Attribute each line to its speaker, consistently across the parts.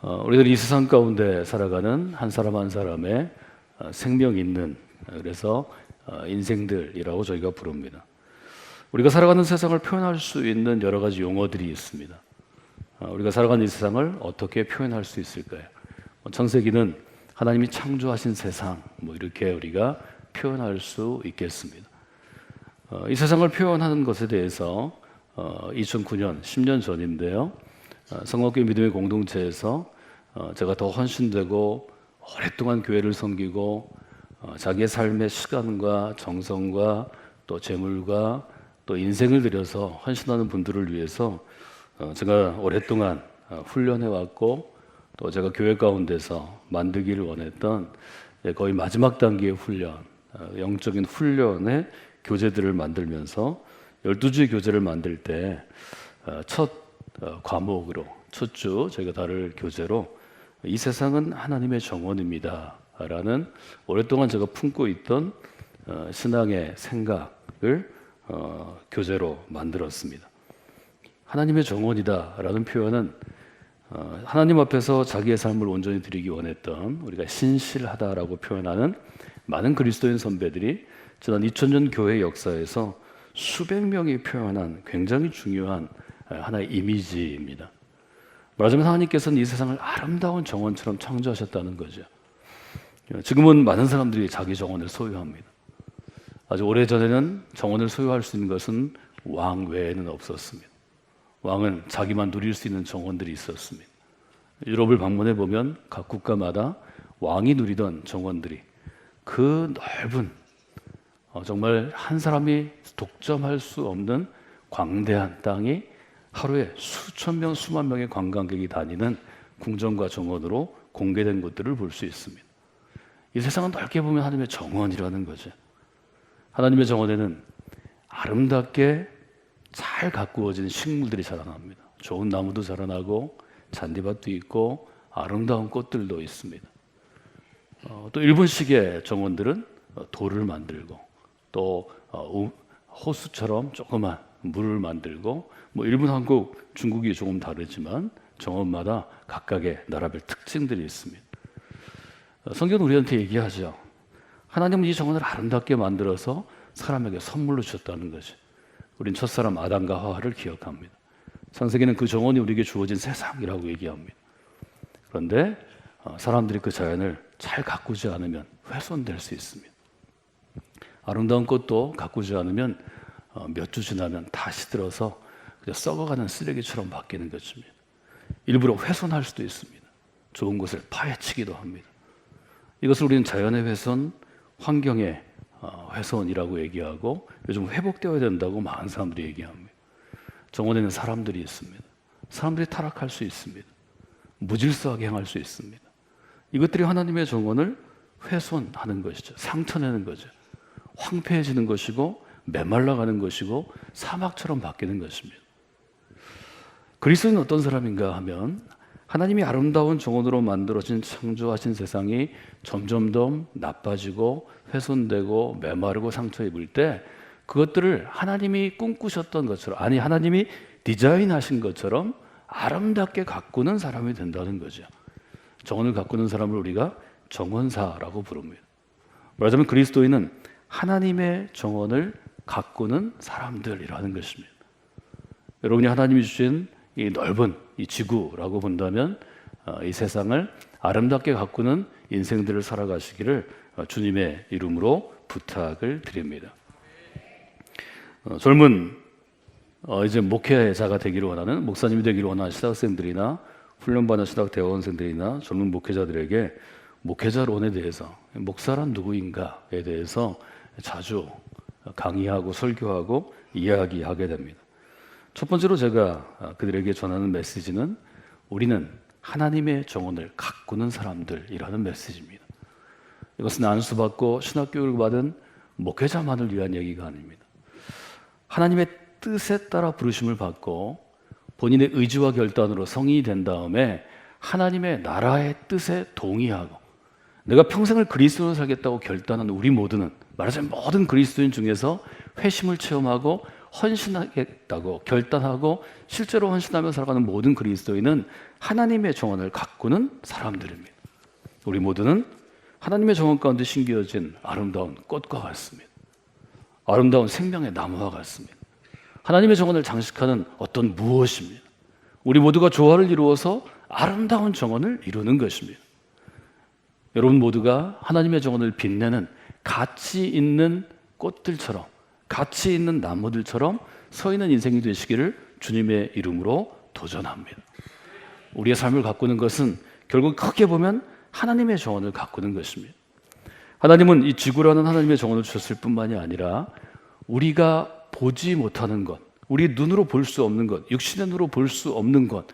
Speaker 1: 우리들 이 세상 가운데 살아가는 한 사람 한 사람의 생명 있는, 그래서 인생들이라고 저희가 부릅니다. 우리가 살아가는 세상을 표현할 수 있는 여러 가지 용어들이 있습니다. 우리가 살아가는 이 세상을 어떻게 표현할 수 있을까요? 창세기는 하나님이 창조하신 세상, 이렇게 우리가 표현할 수 있겠습니다. 이 세상을 표현하는 것에 대해서 2009년, 10년 전인데요. 성악교회 믿음의 공동체에서 제가 더 헌신되고 오랫동안 교회를 섬기고 자기의 삶의 시간과 정성과 또 재물과 또 인생을 들여서 헌신하는 분들을 위해서 제가 오랫동안 훈련해 왔고 또 제가 교회 가운데서 만들기를 원했던 거의 마지막 단계의 훈련, 영적인 훈련의 교재들을 만들면서 12주의 교재를 만들 때 첫 과목으로, 첫 주 저희가 다룰 교재로 이 세상은 하나님의 정원입니다 라는 오랫동안 제가 품고 있던 신앙의 생각을 교재로 만들었습니다. 하나님의 정원이다 라는 표현은 하나님 앞에서 자기의 삶을 온전히 드리기 원했던, 우리가 신실하다라고 표현하는 많은 그리스도인 선배들이 지난 2000년 교회 역사에서 수백 명이 표현한 굉장히 중요한 하나의 이미지입니다. 말하자면 하나님께서는 이 세상을 아름다운 정원처럼 창조하셨다는 거죠. 지금은 많은 사람들이 자기 정원을 소유합니다. 아주 오래전에는 정원을 소유할 수 있는 것은 왕 외에는 없었습니다. 왕은 자기만 누릴 수 있는 정원들이 있었습니다. 유럽을 방문해 보면 각 국가마다 왕이 누리던 정원들이, 그 넓은 정말 한 사람이 독점할 수 없는 광대한 땅이 하루에 수천 명, 수만 명의 관광객이 다니는 궁전과 정원으로 공개된 곳들을 볼 수 있습니다. 이 세상은 넓게 보면 하나님의 정원이라는 거죠. 하나님의 정원에는 아름답게 잘 가꾸어진 식물들이 자라납니다. 좋은 나무도 자라나고 잔디밭도 있고 아름다운 꽃들도 있습니다. 또 일본식의 정원들은 돌을 만들고 또 호수처럼 조그만 물을 만들고, 일본, 한국, 중국이 조금 다르지만 정원마다 각각의 나라별 특징들이 있습니다. 성경은 우리한테 얘기하죠. 하나님은 이 정원을 아름답게 만들어서 사람에게 선물로 주셨다는 거죠. 우린 첫사람 아담과 하와를 기억합니다. 창세기는 그 정원이 우리에게 주어진 세상이라고 얘기합니다. 그런데 사람들이 그 자연을 잘 가꾸지 않으면 훼손될 수 있습니다. 아름다운 꽃도 가꾸지 않으면 몇 주 지나면 다 시들어서 그냥 썩어가는 쓰레기처럼 바뀌는 것입니다. 일부러 훼손할 수도 있습니다. 좋은 것을 파헤치기도 합니다. 이것을 우리는 자연의 훼손, 환경의 훼손이라고 얘기하고 요즘 회복되어야 된다고 많은 사람들이 얘기합니다. 정원에는 사람들이 있습니다. 사람들이 타락할 수 있습니다. 무질서하게 행할 수 있습니다. 이것들이 하나님의 정원을 훼손하는 것이죠. 상처내는 거죠. 황폐해지는 것이고 메말라가는 것이고 사막처럼 바뀌는 것입니다. 그리스도는 어떤 사람인가 하면 하나님이 아름다운 정원으로 만들어진 창조하신 세상이 점점 더 나빠지고 훼손되고 메마르고 상처 입을 때 그것들을 하나님이 꿈꾸셨던 것처럼, 아니 하나님이 디자인하신 것처럼 아름답게 가꾸는 사람이 된다는 거죠. 정원을 가꾸는 사람을 우리가 정원사라고 부릅니다. 말하자면 그리스도인은 하나님의 정원을 가꾸는 사람들이라는 것입니다. 여러분이 하나님이 주신 이 넓은 이 지구라고 본다면 이 세상을 아름답게 가꾸는 인생들을 살아가시기를 주님의 이름으로 부탁을 드립니다. 젊은 이제 목회자가 되기를 원하는, 목사님이 되기를 원하는 신학생들이나 훈련받은 신학 대원생들이나 젊은 목회자들에게 목회자론에 대해서, 목사란 누구인가에 대해서 자주 강의하고 설교하고 이야기하게 됩니다. 첫 번째로 제가 그들에게 전하는 메시지는 우리는 하나님의 정원을 가꾸는 사람들이라는 메시지입니다. 이것은 안수받고 신학교육을 받은 목회자만을 위한 얘기가 아닙니다. 하나님의 뜻에 따라 부르심을 받고 본인의 의지와 결단으로 성인이 된 다음에 하나님의 나라의 뜻에 동의하고 내가 평생을 그리스도로 살겠다고 결단한 우리 모두는, 말하자면 모든 그리스도인 중에서 회심을 체험하고 헌신하겠다고 결단하고 실제로 헌신하며 살아가는 모든 그리스도인은 하나님의 정원을 가꾸는 사람들입니다. 우리 모두는 하나님의 정원 가운데 심겨진 아름다운 꽃과 같습니다. 아름다운 생명의 나무와 같습니다. 하나님의 정원을 장식하는 어떤 무엇입니다. 우리 모두가 조화를 이루어서 아름다운 정원을 이루는 것입니다. 여러분 모두가 하나님의 정원을 빛내는 가치 있는 꽃들처럼, 가치 있는 나무들처럼 서 있는 인생이 되시기를 주님의 이름으로 도전합니다. 우리의 삶을 가꾸는 것은 결국 크게 보면 하나님의 정원을 가꾸는 것입니다. 하나님은 이 지구라는 하나님의 정원을 주셨을 뿐만이 아니라 우리가 보지 못하는 것, 우리 눈으로 볼 수 없는 것, 육신의 눈으로 볼 수 없는 것,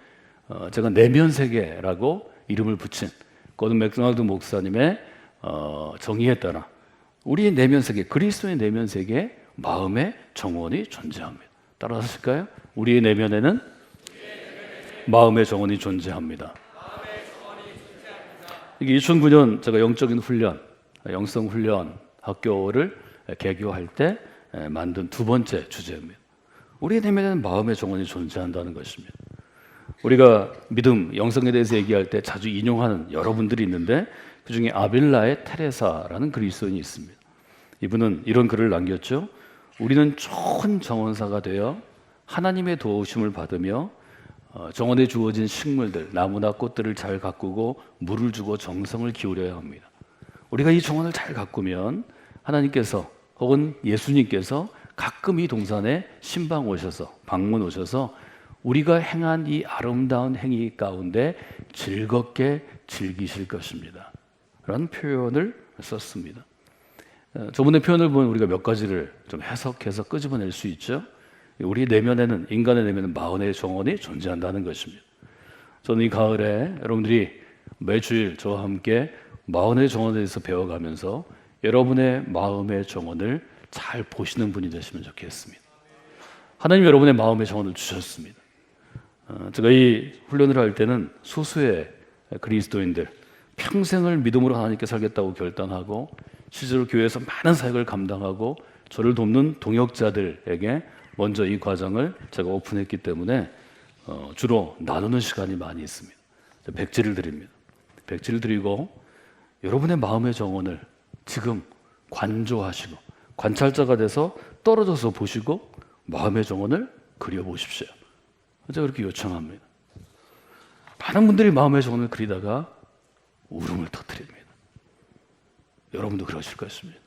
Speaker 1: 제가 내면 세계라고 이름을 붙인 고든 맥도날드 목사님의 정의에 따라 우리의 내면 세계, 그리스도의 내면 세계에 마음의 정원이 존재합니다. 따라하실까요? 우리의 내면에는 마음의 정원이 존재합니다. 이게 2009년 제가 영적인 훈련, 영성 훈련 학교를 개교할 때 만든 두 번째 주제입니다. 우리의 내면에는 마음의 정원이 존재한다는 것입니다. 우리가 믿음, 영성에 대해서 얘기할 때 자주 인용하는 여러분들이 있는데 그 중에 아빌라의 테레사라는 그리스도인이 있습니다. 이분은 이런 글을 남겼죠. 우리는 좋은 정원사가 되어 하나님의 도우심을 받으며 정원에 주어진 식물들, 나무나 꽃들을 잘 가꾸고 물을 주고 정성을 기울여야 합니다. 우리가 이 정원을 잘 가꾸면 하나님께서 혹은 예수님께서 가끔 이 동산에 신방 오셔서, 방문 오셔서 우리가 행한 이 아름다운 행위 가운데 즐겁게 즐기실 것입니다. 라는 표현을 썼습니다. 저번에 표현을 보면 우리가 몇 가지를 좀 해석해서 끄집어낼 수 있죠. 우리 내면에는, 인간의 내면에는 마음의 정원이 존재한다는 것입니다. 저는 이 가을에 여러분들이 매주일 저와 함께 마음의 정원에 대해서 배워가면서 여러분의 마음의 정원을 잘 보시는 분이 되시면 좋겠습니다. 하나님 여러분의 마음의 정원을 주셨습니다. 제가 이 훈련을 할 때는 소수의 그리스도인들, 평생을 믿음으로 하나님께 살겠다고 결단하고 실제로 교회에서 많은 사역을 감당하고 저를 돕는 동역자들에게 먼저 이 과정을 제가 오픈했기 때문에 주로 나누는 시간이 많이 있습니다. 백지를 드립니다. 백지를 드리고 여러분의 마음의 정원을 지금 관조하시고 관찰자가 돼서 떨어져서 보시고 마음의 정원을 그려보십시오. 제가 그렇게 요청합니다. 많은 분들이 마음의 정원을 그리다가 울음을 터뜨립니다. 여러분도 그러실 것입니다.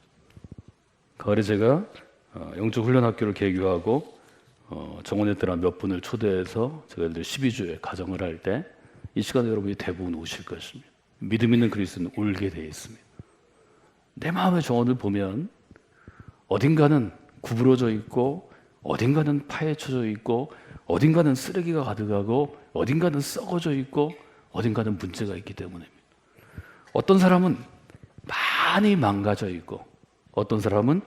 Speaker 1: 가을에 제가 영적 훈련 학교를 개교하고 정원에 들어간 몇 분을 초대해서 제가 예를 들어 12주에 가정을 할 때 이 시간에 여러분이 대부분 오실 것입니다. 믿음 있는 그리스도는 울게 되어 있습니다. 내 마음의 정원을 보면 어딘가는 구부러져 있고 어딘가는 파헤쳐져 있고 어딘가는 쓰레기가 가득하고 어딘가는 썩어져 있고 어딘가는 문제가 있기 때문입니다. 어떤 사람은 많이 망가져 있고 어떤 사람은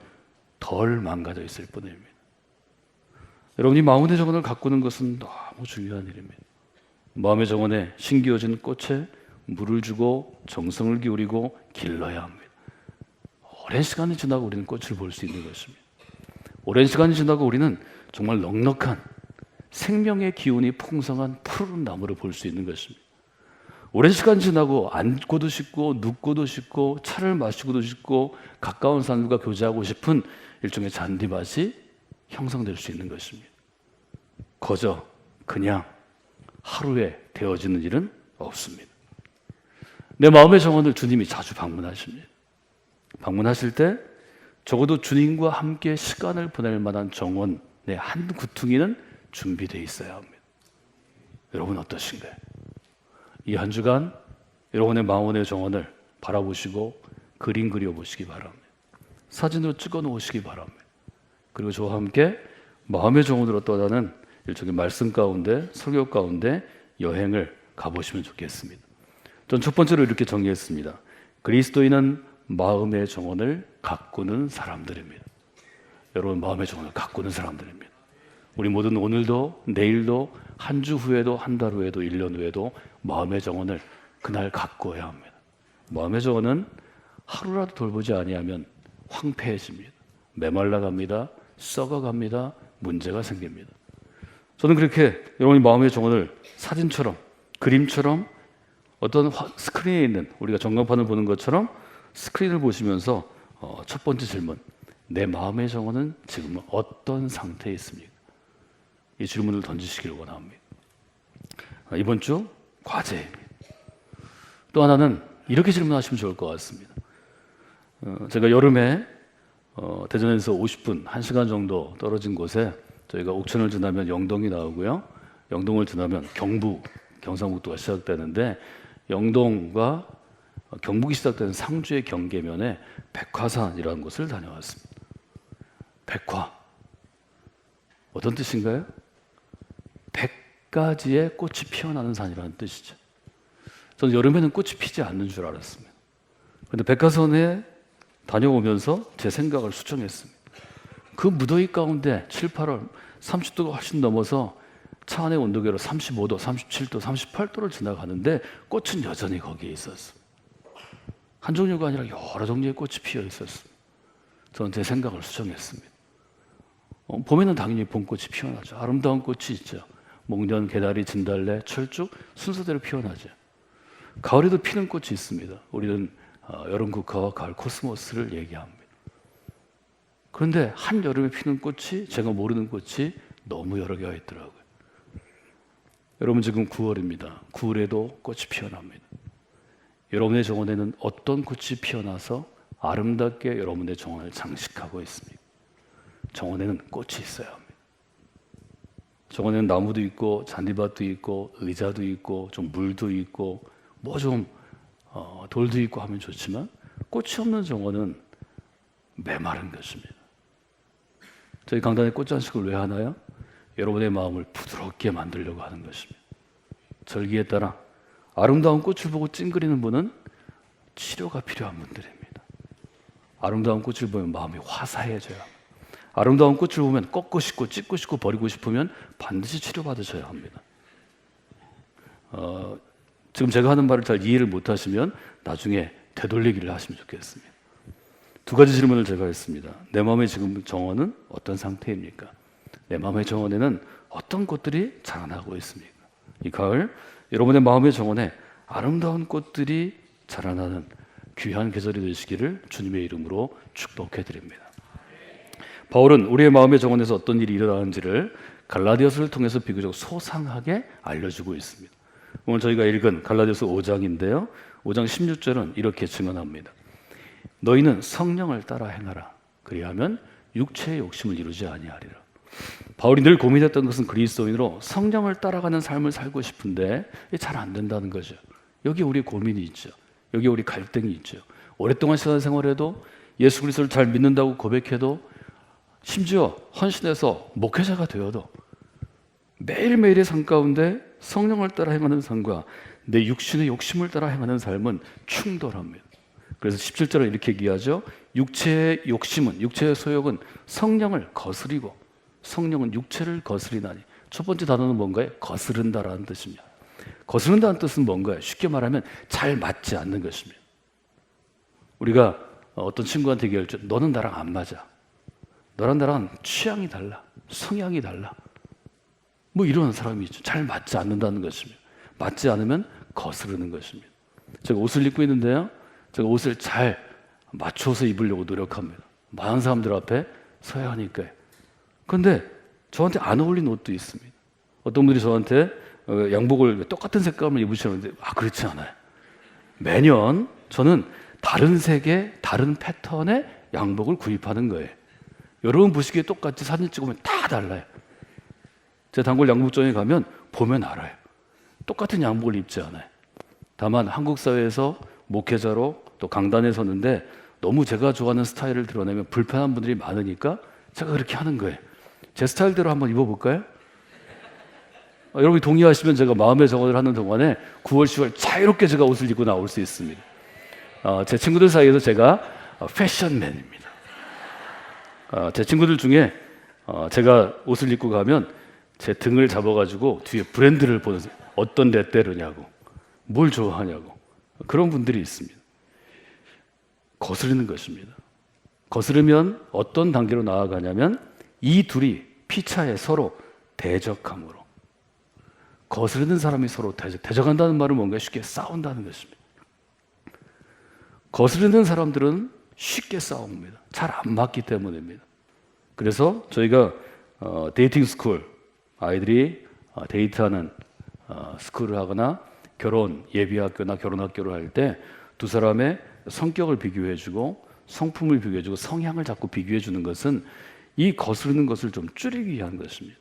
Speaker 1: 덜 망가져 있을 뿐입니다. 여러분이 마음의 정원을 가꾸는 것은 너무 중요한 일입니다. 마음의 정원에 심겨진 꽃에 물을 주고 정성을 기울이고 길러야 합니다. 오랜 시간이 지나고 우리는 꽃을 볼 수 있는 것입니다. 오랜 시간이 지나고 우리는 정말 넉넉한 생명의 기운이 풍성한 푸른 나무를 볼 수 있는 것입니다. 오랜 시간 지나고 앉고도 싶고 눕고도 싶고 차를 마시고도 싶고 가까운 사람들과 교제하고 싶은 일종의 잔디밭이 형성될 수 있는 것입니다. 거저 그냥 하루에 되어지는 일은 없습니다. 내 마음의 정원을 주님이 자주 방문하십니다. 방문하실 때 적어도 주님과 함께 시간을 보낼 만한 정원의 한 구퉁이는 준비되어 있어야 합니다. 여러분 어떠신가요? 이 한 주간 여러분의 마음의 정원을 바라보시고 그림 그려보시기 바랍니다. 사진으로 찍어 놓으시기 바랍니다. 그리고 저와 함께 마음의 정원으로 떠나는 일종의 말씀 가운데 설교 가운데 여행을 가보시면 좋겠습니다. 전 첫 번째로 이렇게 정리했습니다. 그리스도인은 마음의 정원을 가꾸는 사람들입니다. 여러분 마음의 정원을 가꾸는 사람들입니다. 우리 모두는 오늘도 내일도 한 주 후에도 한 달 후에도 1년 후에도 마음의 정원을 그날 가꾸어야 합니다. 마음의 정원은 하루라도 돌보지 아니하면 황폐해집니다. 메말라갑니다. 썩어갑니다. 문제가 생깁니다. 저는 그렇게 여러분의 마음의 정원을 사진처럼, 그림처럼 어떤 스크린에 있는, 우리가 전광판을 보는 것처럼 스크린을 보시면서 첫 번째 질문, 내 마음의 정원은 지금 어떤 상태에 있습니까? 이 질문을 던지시길 원합니다. 이번 주 과제입니다. 또 하나는 이렇게 질문하시면 좋을 것 같습니다. 제가 여름에 대전에서 50분, 1시간 정도 떨어진 곳에 저희가 옥천을 지나면 영동이 나오고요. 영동을 지나면 경북, 경상북도가 시작되는데 영동과 경북이 시작되는 상주의 경계면에 백화산이라는 곳을 다녀왔습니다. 백화, 어떤 뜻인가요? 100가지의 꽃이 피어나는 산이라는 뜻이죠. 저는 여름에는 꽃이 피지 않는 줄 알았습니다. 그런데 백화산에 다녀오면서 제 생각을 수정했습니다. 그 무더위 가운데 7, 8월 30도가 훨씬 넘어서 차 안의 온도계로 35도, 37도, 38도를 지나가는데 꽃은 여전히 거기에 있었습니다. 한 종류가 아니라 여러 종류의 꽃이 피어 있었습니다. 저는 제 생각을 수정했습니다. 봄에는 당연히 봄꽃이 피어나죠. 아름다운 꽃이 있죠. 목련, 개다리, 진달래, 철쭉 순서대로 피어나죠. 가을에도 피는 꽃이 있습니다. 우리는 여름 국화와 가을 코스모스를 얘기합니다. 그런데 한 여름에 피는 꽃이 제가 모르는 꽃이 너무 여러 개가 있더라고요. 여러분 지금 9월입니다. 9월에도 꽃이 피어납니다. 여러분의 정원에는 어떤 꽃이 피어나서 아름답게 여러분의 정원을 장식하고 있습니까? 정원에는 꽃이 있어야 합니다. 정원에는 나무도 있고 잔디밭도 있고 의자도 있고 좀 물도 있고 뭐 좀 돌도 있고 하면 좋지만 꽃이 없는 정원은 메마른 것입니다. 저희 강단에 꽃장식을 왜 하나요? 여러분의 마음을 부드럽게 만들려고 하는 것입니다. 절기에 따라 아름다운 꽃을 보고 찡그리는 분은 치료가 필요한 분들입니다. 아름다운 꽃을 보면 마음이 화사해져야 합니다. 아름다운 꽃을 보면 꺾고 싶고 찢고 싶고 버리고 싶으면 반드시 치료받으셔야 합니다. 지금 제가 하는 말을 잘 이해를 못하시면 나중에 되돌리기를 하시면 좋겠습니다. 두 가지 질문을 제가 했습니다. 내 마음의 지금 정원은 어떤 상태입니까? 내 마음의 정원에는 어떤 꽃들이 자라나고 있습니까? 이 가을 여러분의 마음의 정원에 아름다운 꽃들이 자라나는 귀한 계절이 되시기를 주님의 이름으로 축복해 드립니다. 바울은 우리의 마음의 정원에서 어떤 일이 일어나는지를 갈라디아서를 통해서 비교적 소상하게 알려주고 있습니다. 오늘 저희가 읽은 갈라디아서 5장인데요. 5장 16절은 이렇게 증언합니다. 너희는 성령을 따라 행하라. 그리하면 육체의 욕심을 이루지 아니하리라. 바울이 늘 고민했던 것은 그리스도인으로 성령을 따라가는 삶을 살고 싶은데 잘 안 된다는 거죠. 여기 우리 고민이 있죠. 여기 우리 갈등이 있죠. 오랫동안 신앙생활해도 예수 그리스도를 잘 믿는다고 고백해도 심지어 헌신해서 목회자가 되어도 매일매일의 삶 가운데 성령을 따라 행하는 삶과 내 육신의 욕심을 따라 행하는 삶은 충돌합니다. 그래서 17절은 이렇게 얘기하죠. 육체의 욕심은, 육체의 소욕은 성령을 거스리고 성령은 육체를 거스리나니. 첫 번째 단어는 뭔가요? 거스른다라는 뜻입니다. 거스른다는 뜻은 뭔가요? 쉽게 말하면 잘 맞지 않는 것입니다. 우리가 어떤 친구한테 얘기할 때 너는 나랑 안 맞아. 너랑 나랑 취향이 달라. 성향이 달라. 뭐 이런 사람이 있죠. 잘 맞지 않는다는 것입니다. 맞지 않으면 거스르는 것입니다. 제가 옷을 입고 있는데요. 제가 옷을 잘 맞춰서 입으려고 노력합니다. 많은 사람들 앞에 서야 하니까요. 그런데 저한테 안 어울리는 옷도 있습니다. 어떤 분들이 저한테 양복을 똑같은 색감을 입으시는데 그렇지 않아요. 매년 저는 다른 색의 다른 패턴의 양복을 구입하는 거예요. 여러분 보시기에 똑같이 사진 찍으면 다 달라요. 제 단골 양복점에 가면 보면 알아요. 똑같은 양복을 입지 않아요. 다만 한국 사회에서 목회자로 또 강단에 섰는데 너무 제가 좋아하는 스타일을 드러내면 불편한 분들이 많으니까 제가 그렇게 하는 거예요. 제 스타일대로 한번 입어볼까요? 여러분이 동의하시면 제가 마음의 정원을 하는 동안에 9월, 10월 자유롭게 제가 옷을 입고 나올 수 있습니다. 제 친구들 사이에서 제가 패션맨입니다. 제 친구들 중에 제가 옷을 입고 가면 제 등을 잡아가지고 뒤에 브랜드를 보는 어떤 레떼르냐고 뭘 좋아하냐고 그런 분들이 있습니다. 거스르는 것입니다. 거스르면 어떤 단계로 나아가냐면 이 둘이 피차에 서로 대적함으로. 거스르는 사람이 서로 대적한다는 말은 뭔가 쉽게 싸운다는 것입니다. 거스르는 사람들은 쉽게 싸웁니다. 잘 안 맞기 때문입니다. 그래서 저희가 데이팅 스쿨, 아이들이 데이트하는 스쿨을 하거나 결혼 예비학교나 결혼학교를 할 때 두 사람의 성격을 비교해주고 성품을 비교해주고 성향을 자꾸 비교해주는 것은 이 거스르는 것을 좀 줄이기 위한 것입니다.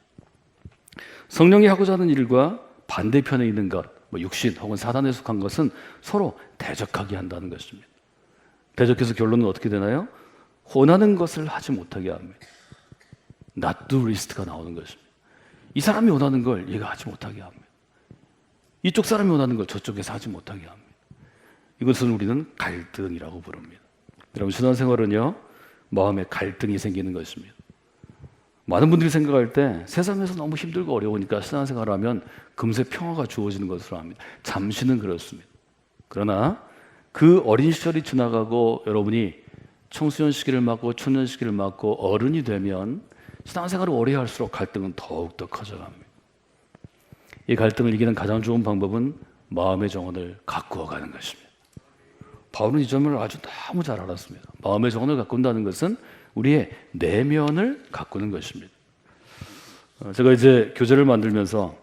Speaker 1: 성령이 하고자 하는 일과 반대편에 있는 것, 육신 혹은 사단에 속한 것은 서로 대적하게 한다는 것입니다. 대적해서 결론은 어떻게 되나요? 원하는 것을 하지 못하게 합니다. not do list가 나오는 것입니다. 이 사람이 원하는 걸 얘가 하지 못하게 합니다. 이쪽 사람이 원하는 걸 저쪽에서 하지 못하게 합니다. 이것은 우리는 갈등이라고 부릅니다. 여러분, 신앙생활은요, 마음에 갈등이 생기는 것입니다. 많은 분들이 생각할 때 세상에서 너무 힘들고 어려우니까 신앙생활을 하면 금세 평화가 주어지는 것으로 압니다. 잠시는 그렇습니다. 그러나 그 어린 시절이 지나가고 여러분이 청소년 시기를 맞고 초년 시기를 맞고 어른이 되면 신앙생활을 오래 할수록 갈등은 더욱더 커져갑니다. 이 갈등을 이기는 가장 좋은 방법은 마음의 정원을 가꾸어 가는 것입니다. 바울은 이 점을 아주 너무 잘 알았습니다. 마음의 정원을 가꾼다는 것은 우리의 내면을 가꾸는 것입니다. 제가 이제 교재를 만들면서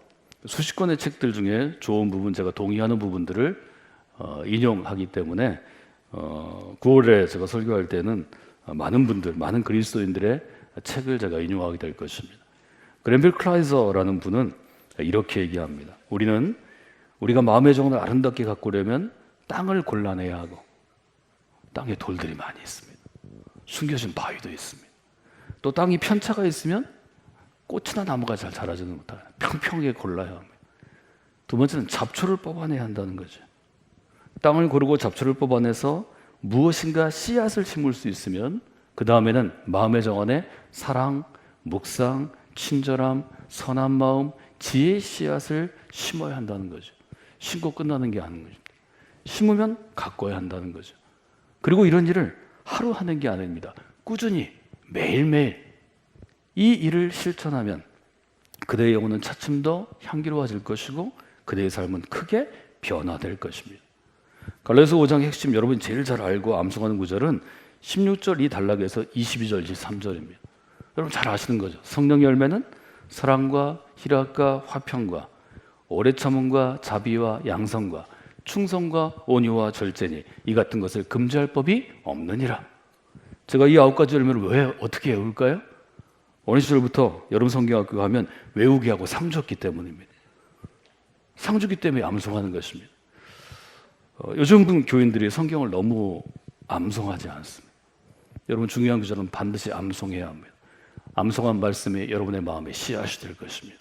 Speaker 1: 수십 권의 책들 중에 좋은 부분, 제가 동의하는 부분들을 인용하기 때문에 9월에 제가 설교할 때는 많은 분들, 많은 그리스도인들의 책을 제가 인용하게 될 것입니다. 그랜빌 클라이저라는 분은 이렇게 얘기합니다. 우리가 마음의 정원을 아름답게 가꾸려면 땅을 골라내야 하고 땅에 돌들이 많이 있습니다. 숨겨진 바위도 있습니다. 또 땅이 편차가 있으면 꽃이나 나무가 잘 자라지는 못하고 평평하게 골라야 합니다. 두 번째는 잡초를 뽑아내야 한다는 거죠. 땅을 고르고 잡초를 뽑아내서 무엇인가 씨앗을 심을 수 있으면 그 다음에는 마음의 정원에 사랑, 묵상, 친절함, 선한 마음, 지혜의 씨앗을 심어야 한다는 거죠. 심고 끝나는 게 아닌 거죠. 심으면 가꿔야 한다는 거죠. 그리고 이런 일을 하루 하는 게 아닙니다. 꾸준히 매일매일 이 일을 실천하면 그대의 영혼은 차츰 더 향기로워질 것이고 그대의 삶은 크게 변화될 것입니다. 갈라디아서 5장 핵심, 여러분이 제일 잘 알고 암송하는 구절은 16절 이 단락에서 22절 23절입니다. 여러분 잘 아시는 거죠. 성령의 열매는 사랑과 희락과 화평과 오래 참음과 자비와 양성과 충성과 온유와 절제니 이 같은 것을 금지할 법이 없느니라. 제가 이 9가지 열매를 왜 어떻게 외울까요? 어린 시절부터 여름 성경학교 가면 외우게 하고 상 줬기 때문입니다. 상 주기 때문에 암송하는 것입니다. 요즘 교인들이 성경을 너무 암송하지 않습니다. 여러분 중요한 구절은 반드시 암송해야 합니다. 암송한 말씀이 여러분의 마음에 씨앗이 될 것입니다.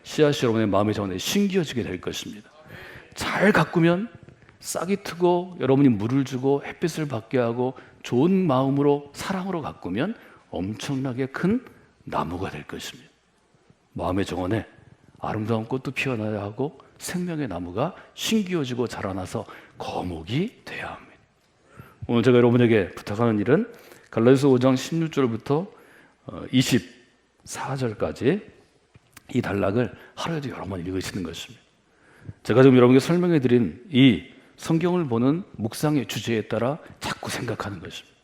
Speaker 1: 씨앗이 여러분의 마음의 정원에 심겨지게 될 것입니다. 잘 가꾸면 싹이 트고 여러분이 물을 주고 햇빛을 받게 하고 좋은 마음으로 사랑으로 가꾸면 엄청나게 큰 나무가 될 것입니다. 마음의 정원에 아름다운 꽃도 피어나야 하고 생명의 나무가 심기어지고 자라나서 거목이 돼야 합니다. 오늘 제가 여러분에게 부탁하는 일은 갈라디아서 5장 16절부터 24절까지 이 단락을 하루에도 여러 번 읽으시는 것입니다. 제가 지금 여러분께 설명해 드린 이 성경을 보는 묵상의 주제에 따라 자꾸 생각하는 것입니다.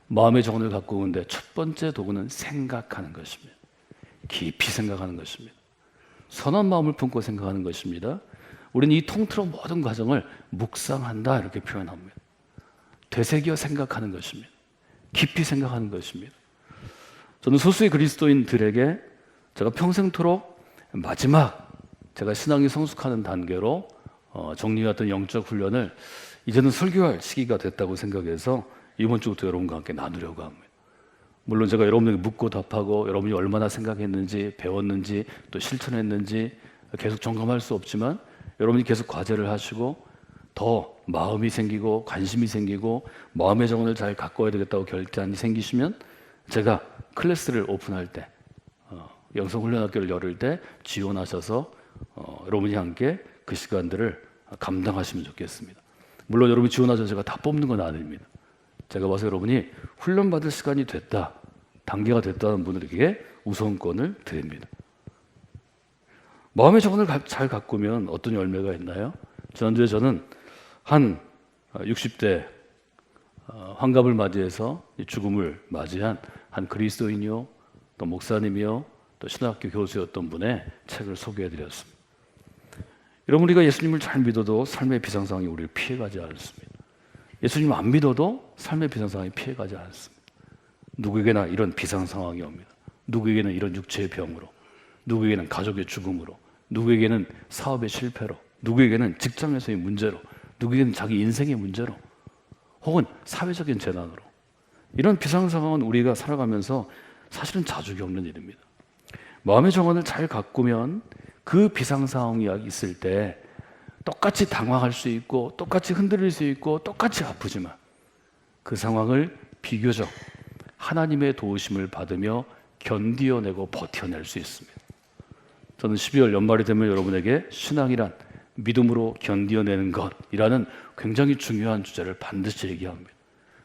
Speaker 1: 마음의 정원을 가꾸는데 첫 번째 도구는 생각하는 것입니다. 깊이 생각하는 것입니다. 선한 마음을 품고 생각하는 것입니다. 우리는 이 통틀어 모든 과정을 묵상한다 이렇게 표현합니다. 되새겨 생각하는 것입니다. 깊이 생각하는 것입니다. 저는 소수의 그리스도인들에게 제가 평생토록 마지막 제가 신앙이 성숙하는 단계로 정리해왔던 영적 훈련을 이제는 설교할 시기가 됐다고 생각해서 이번 주부터 여러분과 함께 나누려고 합니다. 물론 제가 여러분에게 묻고 답하고 여러분이 얼마나 생각했는지 배웠는지 또 실천했는지 계속 점검할 수 없지만 여러분이 계속 과제를 하시고 더 마음이 생기고 관심이 생기고 마음의 정원을 잘 가꿔야 되겠다고 결단이 생기시면 제가 클래스를 오픈할 때 영성훈련학교를 열을 때 지원하셔서 여러분이 함께 그 시간들을 감당하시면 좋겠습니다. 물론 여러분이 지원하셔서 제가 다 뽑는 건 아닙니다. 제가 봐서 여러분이 훈련받을 시간이 됐다, 단계가 됐다는 분들에게 우선권을 드립니다. 마음의 정원을 잘 가꾸면 어떤 열매가 있나요? 지난주에 저는 한 60대 환갑을 맞이해서 죽음을 맞이한 한 그리스도인이요, 또 목사님이요, 또 신학교 교수였던 분의 책을 소개해드렸습니다. 여러분, 우리가 예수님을 잘 믿어도 삶의 비상상황이 우리를 피해가지 않습니다. 예수님을 안 믿어도 삶의 비상상황이 피해가지 않습니다. 누구에게나 이런 비상상황이 옵니다. 누구에게는 이런 육체의 병으로, 누구에게는 가족의 죽음으로, 누구에게는 사업의 실패로, 누구에게는 직장에서의 문제로, 누구에게는 자기 인생의 문제로, 혹은 사회적인 재난으로. 이런 비상상황은 우리가 살아가면서 사실은 자주 겪는 일입니다. 마음의 정원을 잘 가꾸면 그 비상상황이 있을 때 똑같이 당황할 수 있고 똑같이 흔들릴 수 있고 똑같이 아프지만 그 상황을 비교적 하나님의 도우심을 받으며 견디어내고 버텨낼 수 있습니다. 저는 12월 연말이 되면 여러분에게 신앙이란 믿음으로 견디어내는 것이라는 굉장히 중요한 주제를 반드시 얘기합니다.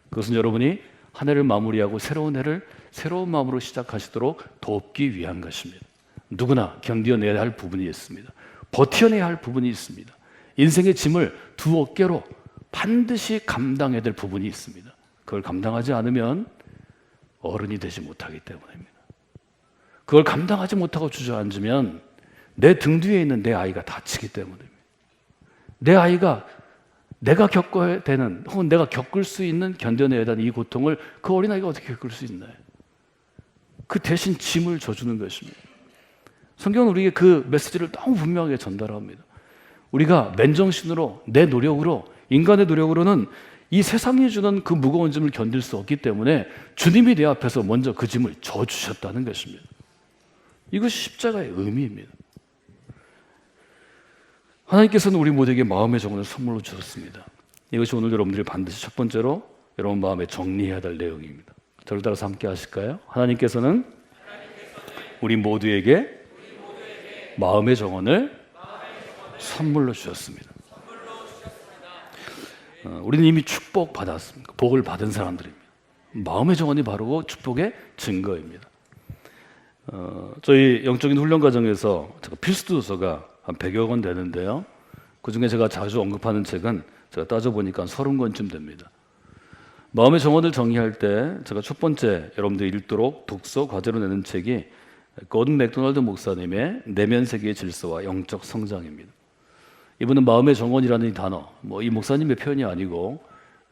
Speaker 1: 그것은 여러분이 한 해를 마무리하고 새로운 해를 새로운 마음으로 시작하시도록 돕기 위한 것입니다. 누구나 견디어내야 할 부분이 있습니다. 버텨내야 할 부분이 있습니다. 인생의 짐을 두 어깨로 반드시 감당해야 될 부분이 있습니다. 그걸 감당하지 않으면 어른이 되지 못하기 때문입니다. 그걸 감당하지 못하고 주저앉으면 내 등 뒤에 있는 내 아이가 다치기 때문입니다. 내 아이가 내가 겪어야 되는 혹은 내가 겪을 수 있는 견뎌내야 되는 이 고통을 그 어린아이가 어떻게 겪을 수 있나요? 그 대신 짐을 져주는 것입니다. 성경은 우리에게 그 메시지를 너무 분명하게 전달합니다. 우리가 맨정신으로 내 노력으로 인간의 노력으로는 이 세상이 주는 그 무거운 짐을 견딜 수 없기 때문에 주님이 내 앞에서 먼저 그 짐을 져주셨다는 것입니다. 이것이 십자가의 의미입니다. 하나님께서는 우리 모두에게 마음의 정원을 선물로 주셨습니다. 이것이 오늘 여러분들이 반드시 첫 번째로 여러분 마음에 정리해야 될 내용입니다. 저를 따라서 함께 하실까요? 하나님께서는 우리 모두에게 마음의 정원을 선물로 주셨습니다. 우리는 이미 축복받았습니다. 복을 받은 사람들입니다. 마음의 정원이 바로 축복의 증거입니다. 저희 영적인 훈련 과정에서 제가 필수 도서가 한 100여 권 되는데요. 그중에 제가 자주 언급하는 책은 제가 따져보니까 30권쯤 됩니다. 마음의 정원을 정의할 때 제가 첫 번째 여러분들이 읽도록 독서 과제로 내는 책이 고든 맥도날드 목사님의 내면 세계의 질서와 영적 성장입니다. 이분은 마음의 정원이라는 이 단어, 이 목사님의 표현이 아니고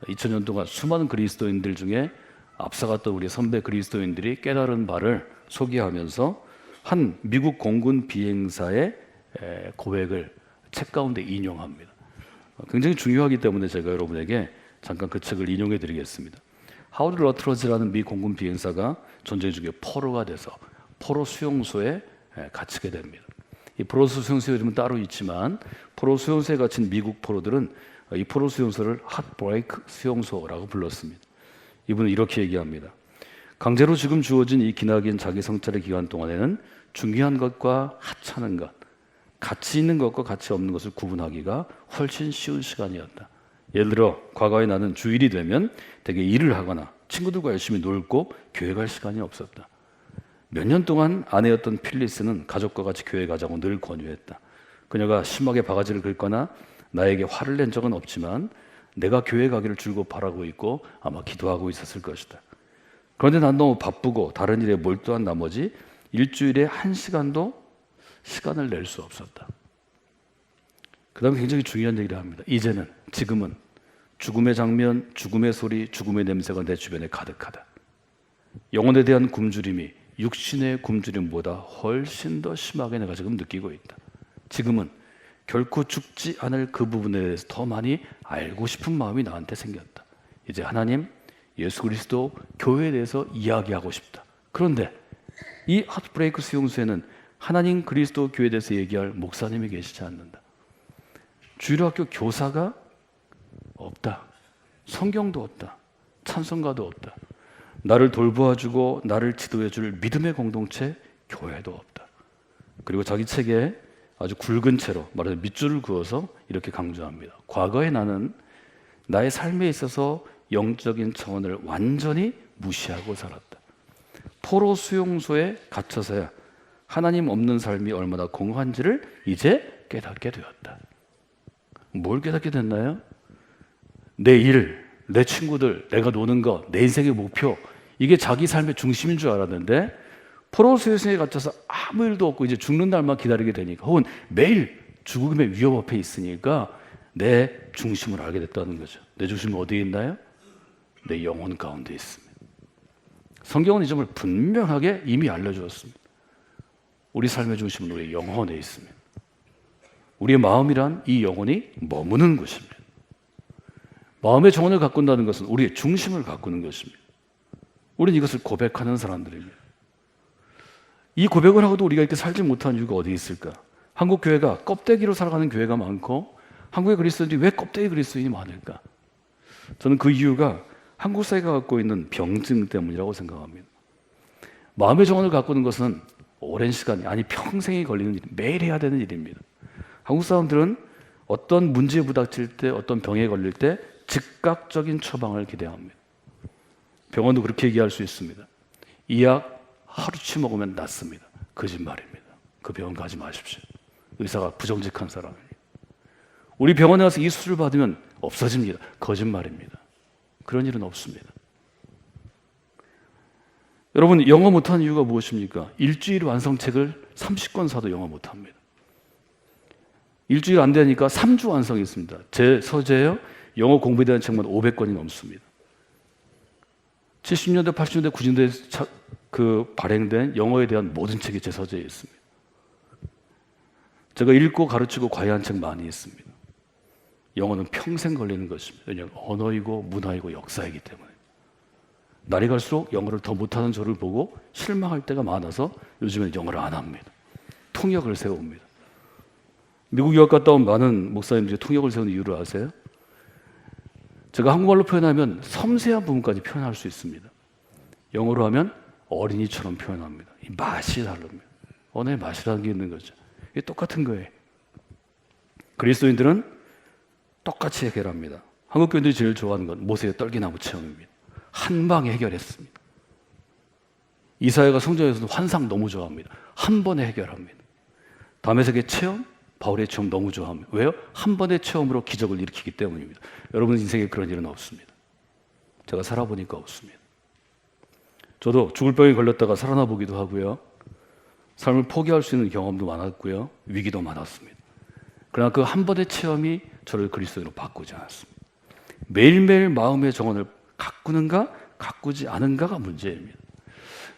Speaker 1: 2000년 동안 수많은 그리스도인들 중에 앞서갔던 우리 선배 그리스도인들이 깨달은 바를 소개하면서 한 미국 공군 비행사의 고백을 책 가운데 인용합니다. 굉장히 중요하기 때문에 제가 여러분에게 잠깐 그 책을 인용해 드리겠습니다. 하워드 러트러지라는 미 공군 비행사가 전쟁 중에 포로가 돼서 포로 수용소에 갇히게 됩니다. 이 포로 수용소의 이름은 따로 있지만 포로 수용소에 갇힌 미국 포로들은 이 포로 수용소를 핫브레이크 수용소라고 불렀습니다. 이분은 이렇게 얘기합니다. 강제로 지금 주어진 이 기나긴 자기 성찰의 기간 동안에는 중요한 것과 하찮은 것, 가치 있는 것과 가치 없는 것을 구분하기가 훨씬 쉬운 시간이었다. 예를 들어 과거에 나는 주일이 되면 되게 일을 하거나 친구들과 열심히 놀고 교회 갈 시간이 없었다. 몇 년 동안 아내였던 필리스는 가족과 같이 교회 가자고 늘 권유했다. 그녀가 심하게 바가지를 긁거나 나에게 화를 낸 적은 없지만 내가 교회 가기를 줄곧 바라고 있고 아마 기도하고 있었을 것이다. 그런데 난 너무 바쁘고 다른 일에 몰두한 나머지 일주일에 1시간도 시간을 낼 수 없었다. 그 다음에 굉장히 중요한 얘기를 합니다. 이제는, 지금은 죽음의 장면, 죽음의 소리, 죽음의 냄새가 내 주변에 가득하다. 영혼에 대한 굶주림이 육신의 굶주림보다 훨씬 더 심하게 내가 지금 느끼고 있다. 지금은 결코 죽지 않을 그 부분에 대해서 더 많이 알고 싶은 마음이 나한테 생겼다. 이제 하나님, 예수 그리스도, 교회에 대해서 이야기하고 싶다. 그런데 이 핫브레이크 수용소에는 하나님, 그리스도, 교회에 대해서 얘기할 목사님이 계시지 않는다. 주일학교 교사가 없다. 성경도 없다. 찬송가도 없다. 나를 돌보아주고 나를 지도해줄 믿음의 공동체, 교회도 없다. 그리고 자기 책에 아주 굵은 채로 말하자면 밑줄을 그어서 이렇게 강조합니다. 과거에 나는 나의 삶에 있어서 영적인 차원을 완전히 무시하고 살았다. 포로 수용소에 갇혀서야 하나님 없는 삶이 얼마나 공허한지를 이제 깨닫게 되었다. 뭘 깨닫게 됐나요? 내 일, 내 친구들, 내가 노는 것, 내 인생의 목표, 이게 자기 삶의 중심인 줄 알았는데 포로 수용소에 갇혀서 아무 일도 없고 이제 죽는 날만 기다리게 되니까, 혹은 매일 죽음의 위협 앞에 있으니까 내 중심을 알게 됐다는 거죠. 내 중심은 어디에 있나요? 내 영혼 가운데 있습니다. 성경은 이 점을 분명하게 이미 알려주었습니다. 우리 삶의 중심은 우리의 영혼에 있습니다. 우리의 마음이란 이 영혼이 머무는 곳입니다. 마음의 정원을 가꾼다는 것은 우리의 중심을 가꾸는 것입니다. 우리는 이것을 고백하는 사람들입니다. 이 고백을 하고도 우리가 이렇게 살지 못하는 이유가 어디 있을까? 한국 교회가 껍데기로 살아가는 교회가 많고 한국의 그리스도인들이 왜 껍데기 그리스도인이 많을까? 저는 그 이유가 한국 사회가 갖고 있는 병증 때문이라고 생각합니다. 마음의 정원을 가꾸는 것은 오랜 시간이, 아니 평생이 걸리는 일, 매일 해야 되는 일입니다. 한국 사람들은 어떤 문제에 부닥칠 때, 어떤 병에 걸릴 때 즉각적인 처방을 기대합니다. 병원도 그렇게 얘기할 수 있습니다. 이 약 하루치 먹으면 낫습니다. 거짓말입니다. 그 병원 가지 마십시오. 의사가 부정직한 사람이에요. 우리 병원에 가서 이 수술을 받으면 없어집니다. 거짓말입니다. 그런 일은 없습니다. 여러분, 영어 못하는 이유가 무엇입니까? 일주일 완성책을 30권 사도 영어 못합니다. 일주일 안 되니까 3주 완성했습니다. 제 서재에요, 영어 공부에 대한 책만 500권이 넘습니다. 70년대, 80년대, 90년대에 발행된 영어에 대한 모든 책이 제 서재에 있습니다. 제가 읽고 가르치고 과외한 책 많이 있습니다. 영어는 평생 걸리는 것입니다. 왜냐하면 언어이고 문화이고 역사이기 때문에. 날이 갈수록 영어를 더 못하는 저를 보고 실망할 때가 많아서 요즘에는 영어를 안 합니다. 통역을 세웁니다. 미국 유학 갔다 온 많은 목사님들이 통역을 세우는 이유를 아세요? 제가 한국말로 표현하면 섬세한 부분까지 표현할 수 있습니다. 영어로 하면 어린이처럼 표현합니다. 이 맛이 다릅니다. 언어의 맛이라는 게 있는 거죠. 이게 똑같은 거예요. 그리스도인들은 똑같이 해결합니다. 한국 교인들이 제일 좋아하는 건 모세의 떨기나무 체험입니다. 한 방에 해결했습니다. 이사야가 성전에서도 환상 너무 좋아합니다. 한 번에 해결합니다. 다메섹의 체험, 바울의 체험 너무 좋아합니다. 왜요? 한 번의 체험으로 기적을 일으키기 때문입니다. 여러분 인생에 그런 일은 없습니다. 제가 살아보니까 없습니다. 저도 죽을 병에 걸렸다가 살아나 보기도 하고요. 삶을 포기할 수 있는 경험도 많았고요. 위기도 많았습니다. 그러나 그 한 번의 체험이 저를 그리스도인으로 바꾸지 않았습니다. 매일매일 마음의 정원을 가꾸는가 가꾸지 않은가가 문제입니다.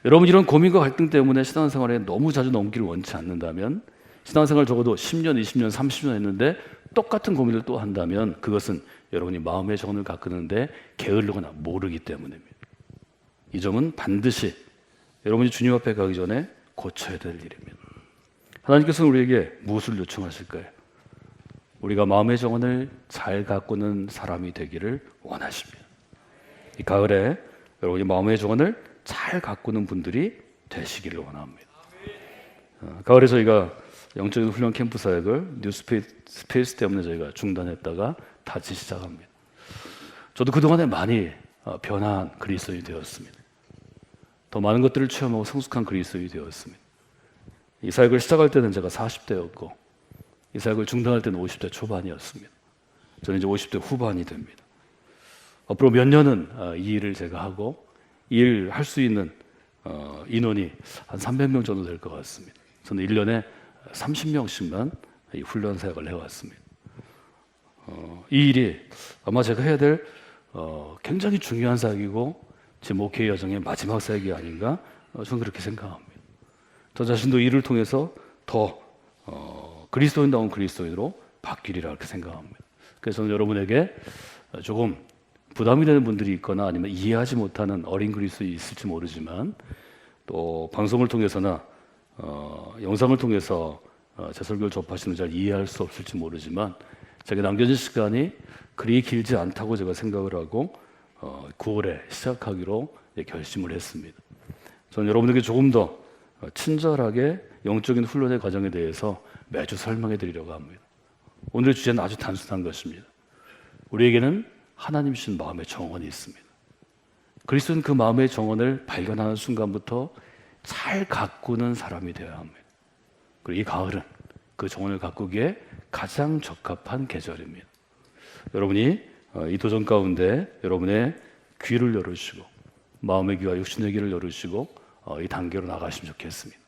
Speaker 1: 여러분, 이런 고민과 갈등 때문에 신앙생활에 너무 자주 넘기를 원치 않는다면, 신앙생활 적어도 10년, 20년, 30년 했는데 똑같은 고민을 또 한다면 그것은 여러분이 마음의 정원을 가꾸는데 게으르거나 모르기 때문입니다. 이 점은 반드시 여러분이 주님 앞에 가기 전에 고쳐야 될 일입니다. 하나님께서는 우리에게 무엇을 요청하실까요? 우리가 마음의 정원을 잘 가꾸는 사람이 되기를 원하십니다. 이 가을에 여러분이 마음의 정원을 잘 가꾸는 분들이 되시기를 원합니다. 가을에 저희가 영적인 훈련 캠프 사역을 뉴스페이스 때문에 저희가 중단했다가 다시 시작합니다. 저도 그동안에 많이 변한 그리스도인이 되었습니다. 더 많은 것들을 체험하고 성숙한 그리스도인이 되었습니다. 이 사역을 시작할 때는 제가 40대였고 이 사역을 중단할 때는 50대 초반이었습니다. 저는 이제 50대 후반이 됩니다. 앞으로 몇 년은 이 일을 제가 하고 이 일을 할 수 있는 인원이 한 300명 정도 될 것 같습니다. 저는 1년에 30명씩만 이 훈련 사역을 해왔습니다. 이 일이 아마 제가 해야 될 굉장히 중요한 사역이고 제 목회 여정의 마지막 사역이 아닌가, 저는 그렇게 생각합니다. 저 자신도 이를 통해서 더 그리스도인다운 그리스도인으로 바뀌리라 그렇게 생각합니다. 그래서 저는 여러분에게 조금 부담이 되는 분들이 있거나 아니면 이해하지 못하는 어린 그리스도인이 있을지 모르지만, 또 방송을 통해서나 영상을 통해서 제 설교를 접하시는 잘 이해할 수 없을지 모르지만, 제게 남겨진 시간이 그리 길지 않다고 제가 생각을 하고 9월에 시작하기로 결심을 했습니다. 저는 여러분에게 조금 더 친절하게 영적인 훈련의 과정에 대해서 매주 설명해 드리려고 합니다. 오늘의 주제는 아주 단순한 것입니다. 우리에게는 하나님 주신 마음의 정원이 있습니다. 그리스도는 그 마음의 정원을 발견하는 순간부터 잘 가꾸는 사람이 되어야 합니다. 그리고 이 가을은 그 정원을 가꾸기에 가장 적합한 계절입니다. 여러분이 이 도전 가운데 여러분의 귀를 열으시고 마음의 귀와 육신의 귀를 열으시고 이 단계로 나가시면 좋겠습니다.